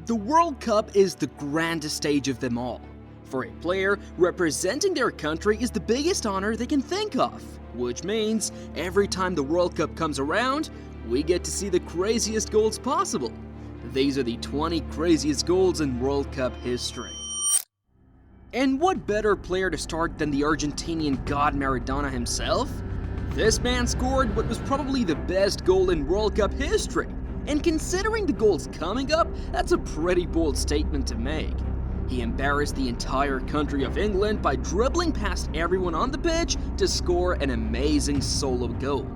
The World Cup is the grandest stage of them all. For a player, representing their country is the biggest honor they can think of, which means every time the World Cup comes around, we get to see the craziest goals possible. These are the 20 craziest goals in World Cup history. And what better player to start than the Argentinian god Maradona himself? This man scored what was probably the best goal in World Cup history. And considering the goals coming up, that's a pretty bold statement to make. He embarrassed the entire country of England by dribbling past everyone on the pitch to score an amazing solo goal.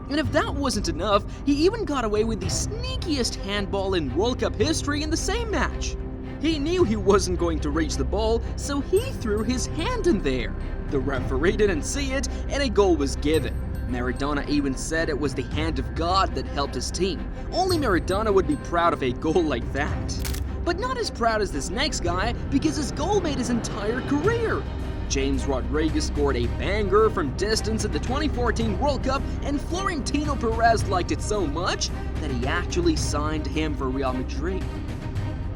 And if that wasn't enough, he even got away with the sneakiest handball in World Cup history in the same match. He knew he wasn't going to reach the ball, so he threw his hand in there. The referee didn't see it, and a goal was given. Maradona even said it was the hand of God that helped his team. Only Maradona would be proud of a goal like that. But not as proud as this next guy, because his goal made his entire career. James Rodriguez scored a banger from distance at the 2014 World Cup, and Florentino Perez liked it so much that he actually signed him for Real Madrid.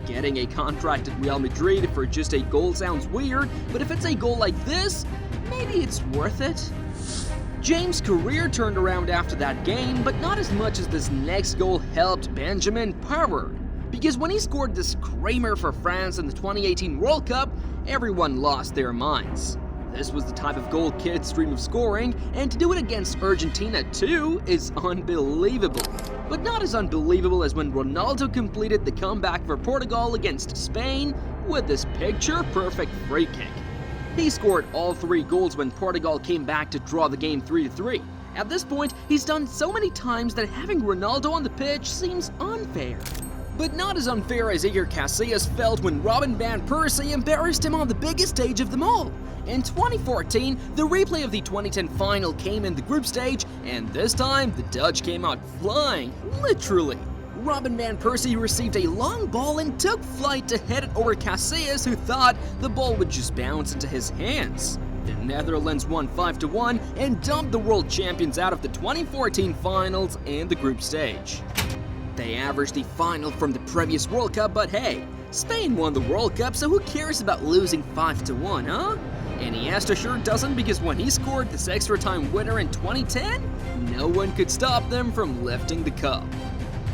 Getting a contract at Real Madrid for just a goal sounds weird, but if it's a goal like this, maybe it's worth it. James' career turned around after that game, but not as much as this next goal helped Benjamin Pavard. Because when he scored this Kramer for France in the 2018 World Cup, everyone lost their minds. This was the type of goal kids dream of scoring, and to do it against Argentina too is unbelievable. But not as unbelievable as when Ronaldo completed the comeback for Portugal against Spain with this picture-perfect free kick. He scored all 3 goals when Portugal came back to draw the game 3-3. At this point, he's done so many times that having Ronaldo on the pitch seems unfair. But not as unfair as Iker Casillas felt when Robin van Persie embarrassed him on the biggest stage of them all. In 2014, the replay of the 2010 final came in the group stage, and this time, the Dutch came out flying, literally. Robin van Persie received a long ball and took flight to head it over Casillas, who thought the ball would just bounce into his hands. The Netherlands won 5-1 and dumped the world champions out of the 2014 finals and the group stage. They averaged the final from the previous World Cup, but hey, Spain won the World Cup, so who cares about losing 5-1, huh? Iniesta sure doesn't, because when he scored this extra time winner in 2010, no one could stop them from lifting the cup.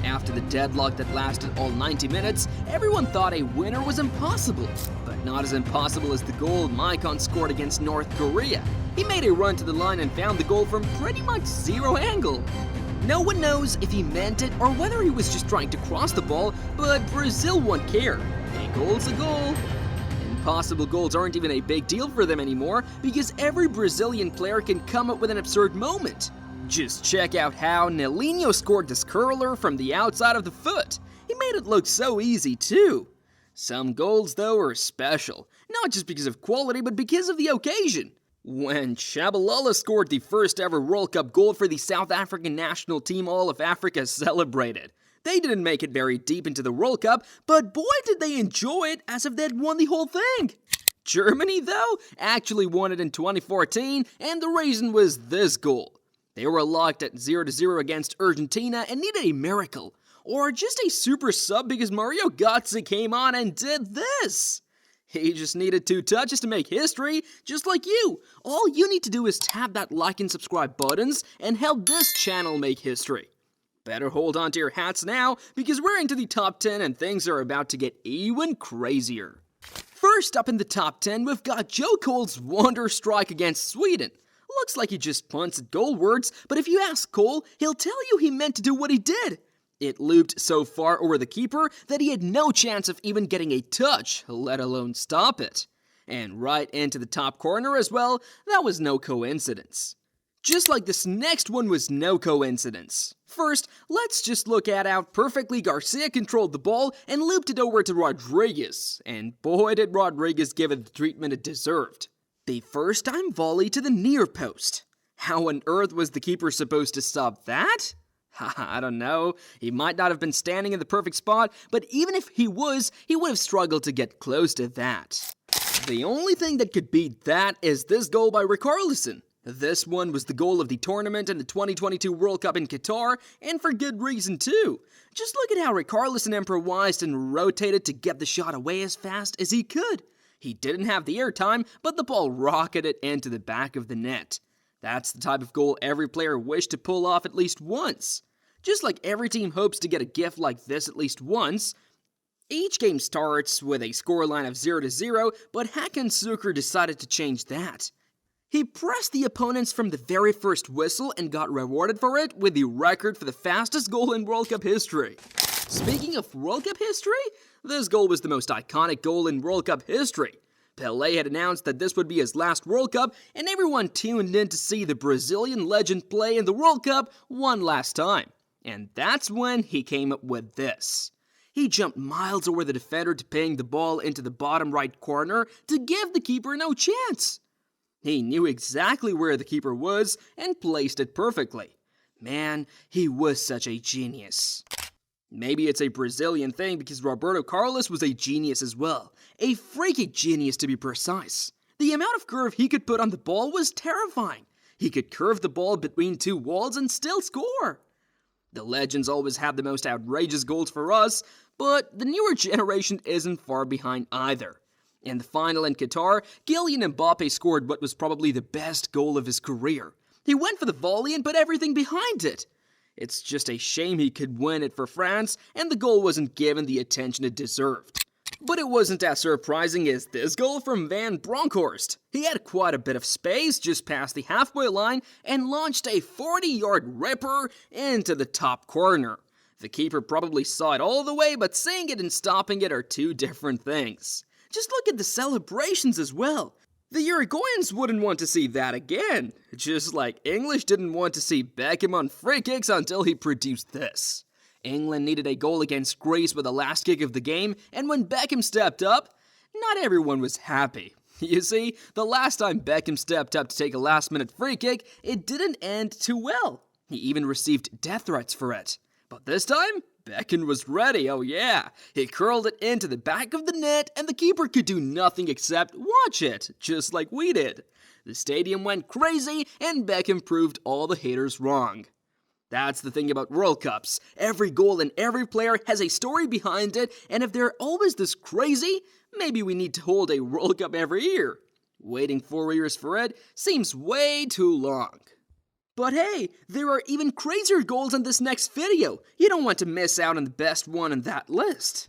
After the deadlock that lasted all 90 minutes, everyone thought a winner was impossible, but not as impossible as the goal Maicon scored against North Korea. He made a run to the line and found the goal from pretty much zero angle. No one knows if he meant it or whether he was just trying to cross the ball, but Brazil won't care. A goal's a goal. Impossible goals aren't even a big deal for them anymore, because every Brazilian player can come up with an absurd moment. Just check out how Nelinho scored this curler from the outside of the foot. He made it look so easy too. Some goals though are special, not just because of quality but because of the occasion. When Shabalala scored the first ever World Cup goal for the South African national team, all of Africa celebrated. They didn't make it very deep into the World Cup, but boy did they enjoy it as if they'd won the whole thing. Germany though actually won it in 2014, and the reason was this goal. They were locked at 0-0 against Argentina and needed a miracle, or just a super sub because Mario Götze came on and did this. He just needed 2 touches to make history, just like you. All you need to do is tap that like and subscribe buttons and help this channel make history. Better hold on to your hats now, because we're into the top 10 and things are about to get even crazier. First up in the top 10, we've got Joe Cole's wonder strike against Sweden. Looks like he just punted goalwards, but if you ask Cole, he'll tell you he meant to do what he did. It looped so far over the keeper that he had no chance of even getting a touch, let alone stop it. And right into the top corner as well, that was no coincidence. Just like this next one was no coincidence. First, let's just look at how perfectly Garcia controlled the ball and looped it over to Rodriguez. And boy did Rodriguez give it the treatment it deserved. The first time volley to the near post. How on earth was the keeper supposed to stop that? I don't know. He might not have been standing in the perfect spot, but even if he was, he would have struggled to get close to that. The only thing that could beat that is this goal by Richarlison. This one was the goal of the tournament in the 2022 World Cup in Qatar, and for good reason too. Just look at how Richarlison improvised and rotated to get the shot away as fast as he could. He didn't have the airtime, but the ball rocketed into the back of the net. That's the type of goal every player wished to pull off at least once. Just like every team hopes to get a gift like this at least once. Each game starts with a scoreline of 0-0, but Hakan Şükür decided to change that. He pressed the opponents from the very first whistle and got rewarded for it with the record for the fastest goal in World Cup history. Speaking of World Cup history, this goal was the most iconic goal in World Cup history. Pelé had announced that this would be his last World Cup, and everyone tuned in to see the Brazilian legend play in the World Cup one last time. And that's when he came up with this. He jumped miles over the defender to ping the ball into the bottom right corner to give the keeper no chance. He knew exactly where the keeper was and placed it perfectly. Man, he was such a genius. Maybe it's a Brazilian thing because Roberto Carlos was a genius as well. A freaky genius to be precise. The amount of curve he could put on the ball was terrifying. He could curve the ball between two walls and still score. The legends always have the most outrageous goals for us, but the newer generation isn't far behind either. In the final in Qatar, Kylian Mbappe scored what was probably the best goal of his career. He went for the volley and put everything behind it. It's just a shame he could win it for France and the goal wasn't given the attention it deserved. But it wasn't as surprising as this goal from Van Bronckhorst. He had quite a bit of space just past the halfway line and launched a 40-yard ripper into the top corner. The keeper probably saw it all the way, but seeing it and stopping it are two different things. Just look at the celebrations as well. The Uruguayans wouldn't want to see that again, just like English didn't want to see Beckham on free kicks until he produced this. England needed a goal against Greece with the last kick of the game, and when Beckham stepped up, not everyone was happy. You see, the last time Beckham stepped up to take a last-minute free kick, it didn't end too well. He even received death threats for it. But this time, Beckham was ready, oh yeah. He curled it into the back of the net, and the keeper could do nothing except watch it, just like we did. The stadium went crazy, and Beckham proved all the haters wrong. That's the thing about World Cups. Every goal and every player has a story behind it, and if they're always this crazy, maybe we need to hold a World Cup every year. Waiting 4 years for it seems way too long. But hey, there are even crazier goals in this next video. You don't want to miss out on the best one on that list.